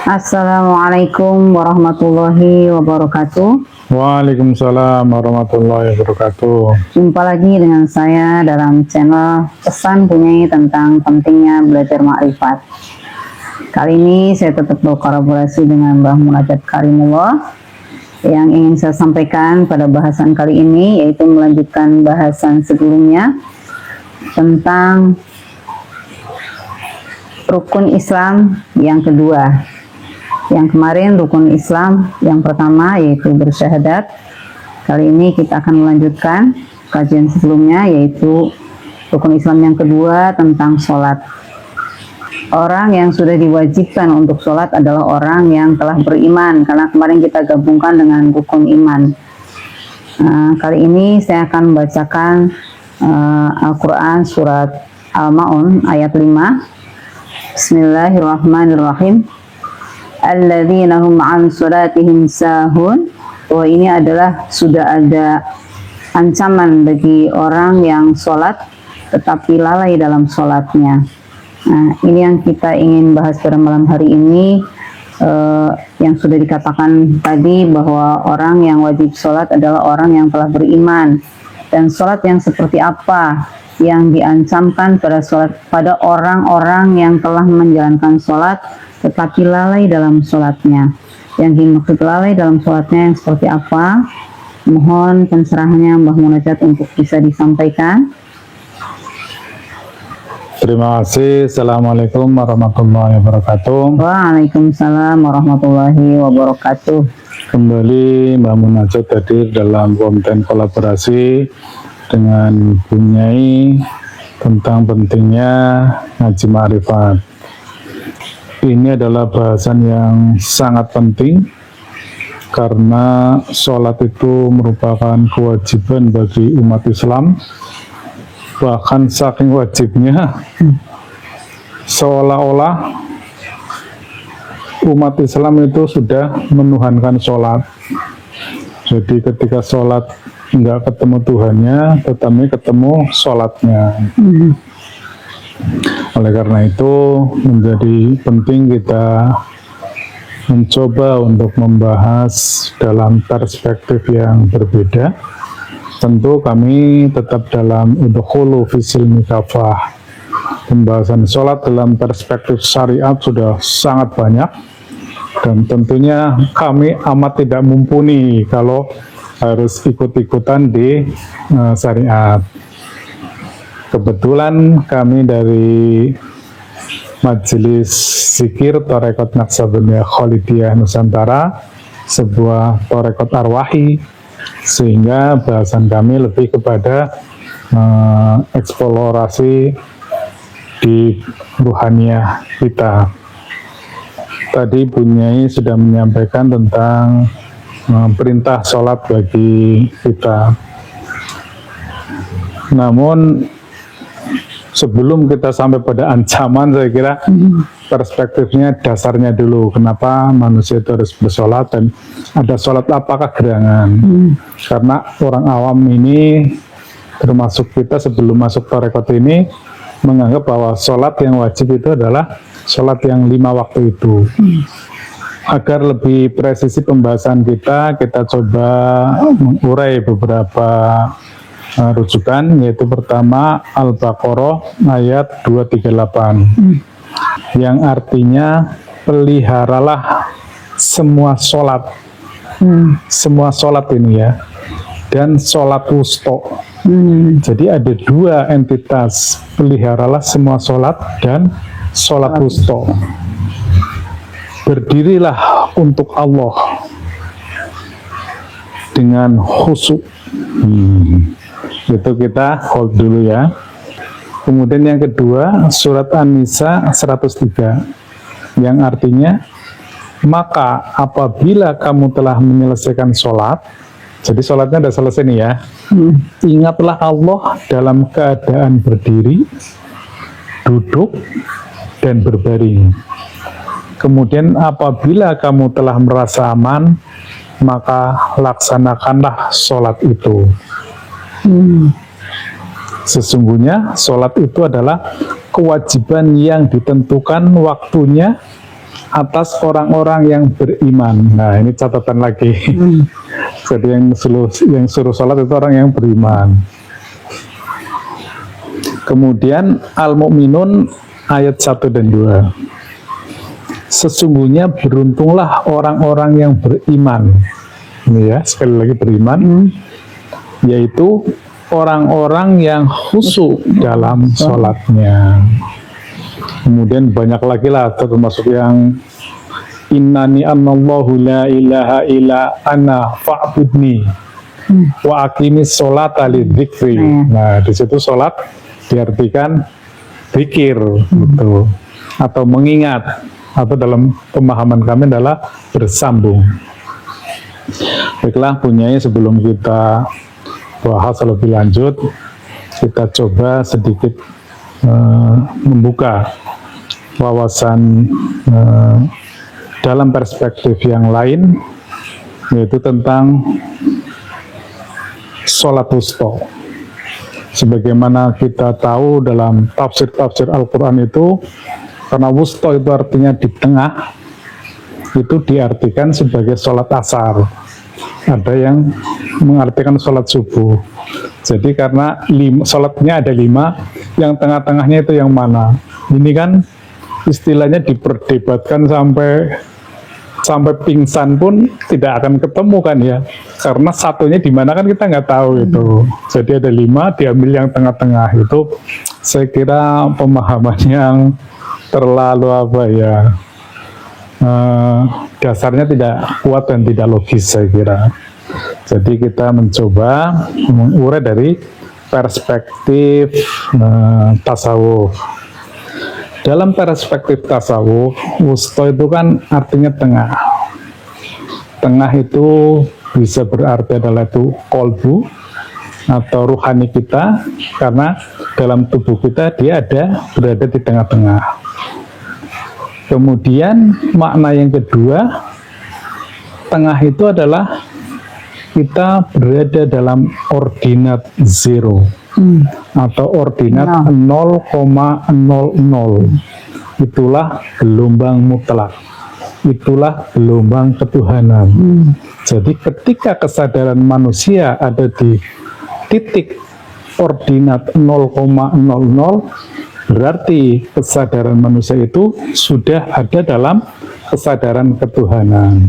Assalamualaikum warahmatullahi wabarakatuh. Waalaikumsalam warahmatullahi wabarakatuh. Jumpa lagi dengan saya dalam channel Pesan Bunyai tentang pentingnya belajar makrifat. Kali ini saya tetap berkolaborasi dengan Mbah Munajat Karimullah. Yang ingin saya sampaikan pada bahasan kali ini yaitu melanjutkan bahasan sebelumnya tentang rukun Islam yang kedua. Yang kemarin rukun Islam yang pertama yaitu bersyahadat. Kali ini kita akan melanjutkan kajian sebelumnya yaitu rukun Islam yang kedua tentang sholat. Orang yang sudah diwajibkan untuk sholat adalah orang yang telah beriman, karena kemarin kita gabungkan dengan rukun iman. Kali ini saya akan membacakan Al-Quran surat Al-Ma'un ayat 5. Bismillahirrahmanirrahim. Alladzina hum an sholatihim sahun. Bahwa ini adalah sudah ada ancaman bagi orang yang sholat tetapi lalai dalam sholatnya. Nah, ini yang kita ingin bahas pada malam hari ini. Yang sudah dikatakan tadi bahwa orang yang wajib sholat adalah orang yang telah beriman. Dan sholat yang seperti apa yang diancamkan pada orang-orang yang telah menjalankan sholat tetapi lalai dalam sholatnya. Yang dimaksud lalai dalam sholatnya yang seperti apa? Mohon pencerahannya Mbah Munajat untuk bisa disampaikan. Terima kasih. Assalamualaikum warahmatullahi wabarakatuh. Waalaikumsalam warahmatullahi wabarakatuh. Kembali Mbah Munajat hadir dalam konten kolaborasi dengan Bunyai tentang pentingnya ngaji ma'rifat. Ini adalah bahasan yang sangat penting karena sholat itu merupakan kewajiban bagi umat Islam. Bahkan saking wajibnya seolah-olah umat Islam itu sudah menuhankan sholat. Jadi ketika sholat nggak ketemu Tuhannya, tetapi ketemu sholatnya. Oleh karena itu menjadi penting kita mencoba untuk membahas dalam perspektif yang berbeda. Tentu kami tetap dalam udkhulu fisilmi kafah. Pembahasan sholat dalam perspektif syariat sudah sangat banyak dan tentunya kami amat tidak mumpuni kalau harus ikut-ikutan di syariat. Kebetulan kami dari Majelis Zikir Torekot Naksabandiyah Khalidiyah Nusantara, sebuah torekot arwahi, sehingga bahasan kami lebih kepada eksplorasi di ruhaniyah kita. Tadi Bunyai sudah menyampaikan tentang perintah sholat bagi kita. Namun sebelum kita sampai pada ancaman, saya kira perspektifnya dasarnya dulu. Kenapa manusia itu harus bersolat dan ada sholat apakah gerangan? Karena orang awam ini, termasuk kita sebelum masuk tarekat ini, menganggap bahwa sholat yang wajib itu adalah sholat yang 5 waktu itu. Agar lebih presisi pembahasan kita coba mengurai beberapa rujukan, yaitu pertama Al-Baqarah ayat 238 yang artinya peliharalah semua sholat, semua sholat ini ya, dan sholat wusto. Jadi ada dua entitas, peliharalah semua sholat dan sholat wusto. Berdirilah untuk Allah dengan khusyuk. Itu kita hold dulu ya. Kemudian yang kedua surat An-Nisa 103 yang artinya maka apabila kamu telah menyelesaikan sholat, jadi sholatnya sudah selesai nih ya, ingatlah Allah dalam keadaan berdiri, duduk, dan berbaring. Kemudian apabila kamu telah merasa aman, maka laksanakanlah sholat itu. Sesungguhnya sholat itu adalah kewajiban yang ditentukan waktunya atas orang-orang yang beriman. Nah, ini catatan lagi. Jadi yang suruh sholat itu orang yang beriman. Kemudian Al-Mu'minun ayat 1 dan 2. Sesungguhnya beruntunglah orang-orang yang beriman. Ini ya, sekali lagi beriman, yaitu orang-orang yang khusyuk dalam sholatnya. Kemudian banyak lagi lah, termasuk yang innani anallahu la ilaha illa ana fa'budni wa aqimis sholata lidzikri. Nah, di situ sholat diartikan zikir gitu, atau mengingat, atau dalam pemahaman kami adalah bersambung. Baiklah, punyanya sebelum kita bahas lebih lanjut, kita coba sedikit membuka wawasan dalam perspektif yang lain, yaitu tentang sholat wusta. Sebagaimana kita tahu dalam tafsir-tafsir Al-Quran itu, karena wusta itu artinya di tengah, itu diartikan sebagai sholat asar. Ada yang mengartikan sholat subuh. Jadi karena sholatnya ada 5, yang tengah-tengahnya itu yang mana? Ini kan istilahnya diperdebatkan sampai pingsan pun tidak akan ketemu kan ya, karena satunya di mana kan kita nggak tahu itu. Jadi ada 5, diambil yang tengah-tengah. Itu saya kira pemahaman yang terlalu apa ya, dasarnya tidak kuat dan tidak logis saya kira. Jadi kita mencoba mengurai dari perspektif tasawuf. Dalam perspektif tasawuf, wusta itu kan artinya tengah. Tengah itu bisa berarti adalah itu kolbu atau ruhani kita, karena dalam tubuh kita dia berada di tengah-tengah. Kemudian makna yang kedua, tengah itu adalah kita berada dalam ordinat zero. Atau ordinat 0,00. Itulah gelombang mutlak, itulah gelombang ketuhanan. Jadi ketika kesadaran manusia ada di titik ordinat 0,00, berarti kesadaran manusia itu sudah ada dalam kesadaran ketuhanan.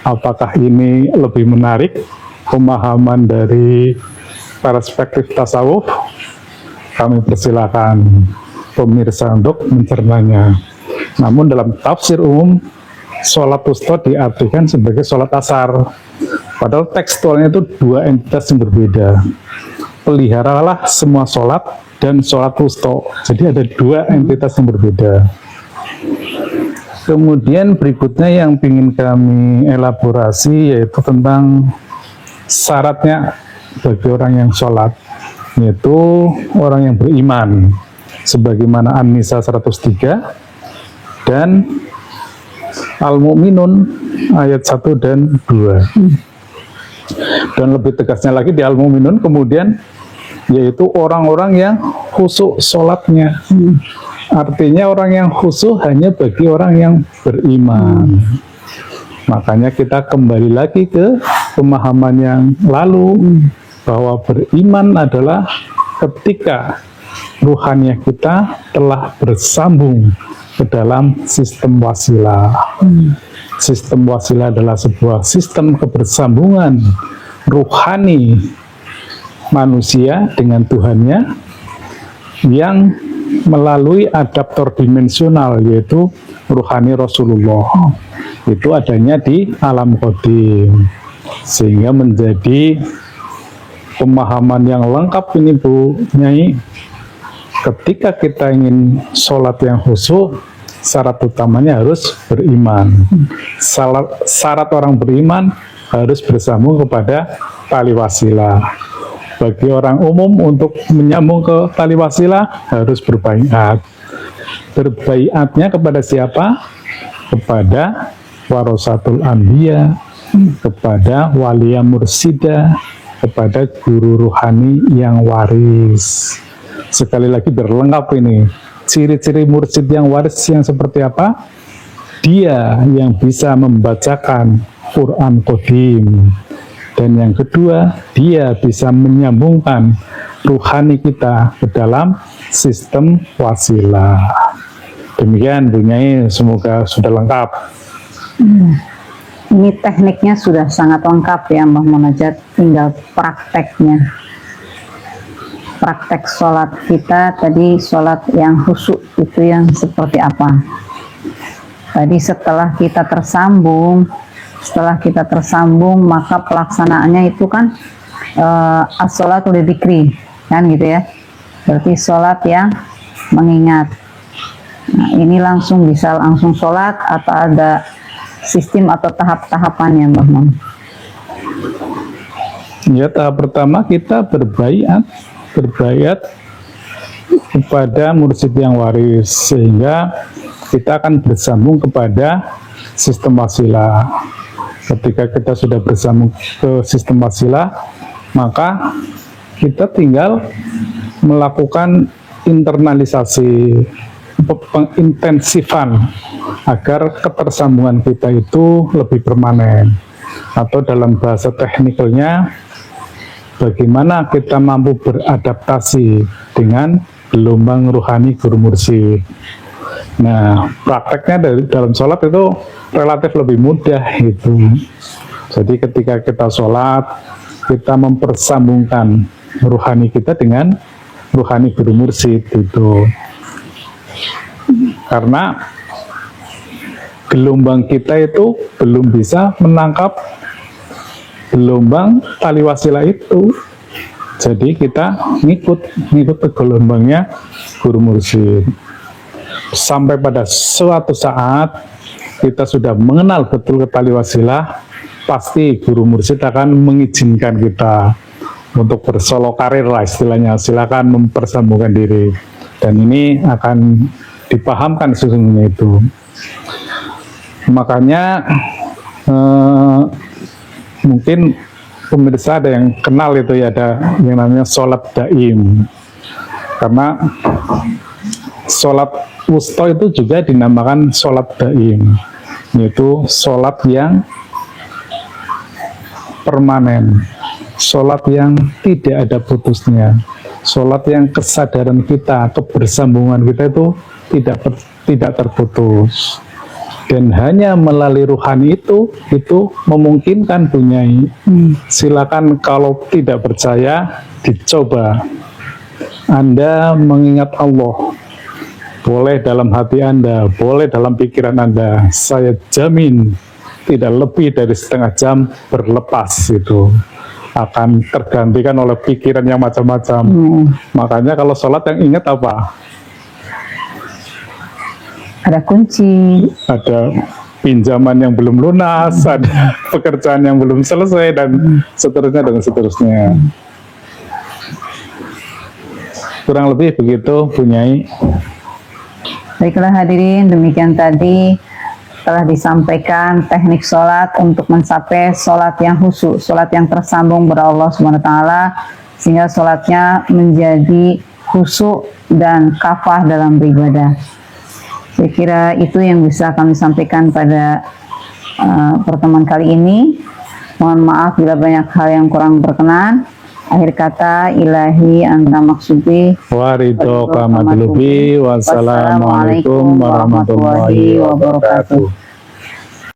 Apakah ini lebih menarik pemahaman dari perspektif tasawuf? Kami persilakan pemirsa untuk mencernanya. Namun dalam tafsir umum, sholat wusta diartikan sebagai sholat asar. Padahal tekstualnya itu 2 entitas yang berbeda. Peliharalah semua sholat dan sholat wusta. Jadi ada 2 entitas yang berbeda. Kemudian berikutnya yang ingin kami elaborasi yaitu tentang syaratnya bagi orang yang sholat, yaitu orang yang beriman, sebagaimana An-Nisa 103 dan Al-Mu'minun ayat 1 dan 2. Dan lebih tegasnya lagi di Al-Mu'minun kemudian, yaitu orang-orang yang khusyuk sholatnya. Artinya orang yang khusyuk hanya bagi orang yang beriman. Makanya kita kembali lagi ke pemahaman yang lalu, bahwa beriman adalah ketika ruhaniah kita telah bersambung ke dalam sistem wasilah. Sistem wasilah adalah sebuah sistem kebersambungan ruhani manusia dengan Tuhannya yang melalui adaptor dimensional, yaitu ruhani Rasulullah. Itu adanya di alam qadim, sehingga menjadi pemahaman yang lengkap ini Bu Nyai. Ketika kita ingin sholat yang khusyuk, syarat utamanya harus beriman. Syarat orang beriman harus bersambung kepada tali wasilah. Bagi orang umum untuk menyambung ke tali wasilah harus berbaiat. Berbaiatnya kepada siapa? Kepada warasatul anbiya, kepada waliya mursida, kepada guru ruhani yang waris. Sekali lagi berlengkap ini. Ciri-ciri mursyid yang waris yang seperti apa? dia yang bisa membacakan Quran Qadim. Dan yang kedua, dia bisa menyambungkan ruhani kita ke dalam sistem wasilah. Demikian Bu Nyai, semoga sudah lengkap. Ini tekniknya sudah sangat lengkap ya Mbah Munajat, tinggal prakteknya. Praktek sholat kita tadi, sholat yang khusyuk itu yang seperti apa? Tadi setelah kita tersambung, maka pelaksanaannya itu kan as-sholatu lidzikri, kan gitu ya. Berarti sholat yang mengingat. Nah, ini bisa langsung sholat atau ada sistem atau tahap-tahapannya Mbah Mun? Ya, tahap pertama kita berbaiat kepada mursyid yang waris, sehingga kita akan bersambung kepada sistem wasilah. Ketika kita sudah bersambung ke sistem wasilah, maka kita tinggal melakukan internalisasi, pengintensifan agar ketersambungan kita itu lebih permanen, atau dalam bahasa teknikalnya bagaimana kita mampu beradaptasi dengan gelombang ruhani guru mursyid. Nah, prakteknya dalam sholat itu relatif lebih mudah itu. Jadi ketika kita sholat, kita mempersambungkan ruhani kita dengan ruhani guru mursyid itu. Karena gelombang kita itu belum bisa menangkap gelombang tali wasilah itu. Jadi kita ngikut ke gelombangnya guru mursyid. Sampai pada suatu saat kita sudah mengenal betul ke tali wasilah, pasti guru mursyid akan mengizinkan kita untuk bersolo karir lah istilahnya, silakan mempersambungkan diri. Dan ini akan dipahamkan sesungguhnya itu. Makanya mungkin pemirsa ada yang kenal itu ya, ada yang namanya sholat daim. Karena sholat wusta itu juga dinamakan sholat daim, yaitu sholat yang permanen, sholat yang tidak ada putusnya, sholat yang kesadaran kita, kebersambungan kita itu tidak terputus. Dan hanya melalui ruhani itu memungkinkan Bu Nyai. Silakan kalau tidak percaya, dicoba. Anda mengingat Allah, boleh dalam hati Anda, boleh dalam pikiran Anda. Saya jamin tidak lebih dari setengah jam berlepas itu akan tergantikan oleh pikiran yang macam-macam. Makanya kalau sholat yang ingat apa? Ada kunci, ada pinjaman yang belum lunas, ada pekerjaan yang belum selesai, dan seterusnya. Kurang lebih begitu Bu Nyai. Baiklah hadirin, demikian tadi telah disampaikan teknik sholat untuk mencapai sholat yang khusyuk, sholat yang tersambung ber Allah SWT, sehingga sholatnya menjadi khusyuk dan kafah dalam beribadah. Saya kira itu yang bisa kami sampaikan pada pertemuan kali ini. Mohon maaf bila banyak hal yang kurang berkenan. Akhir kata, ilahi anta maksudi Waridho kamadlubi. Wassalamualaikum warahmatullahi wabarakatuh.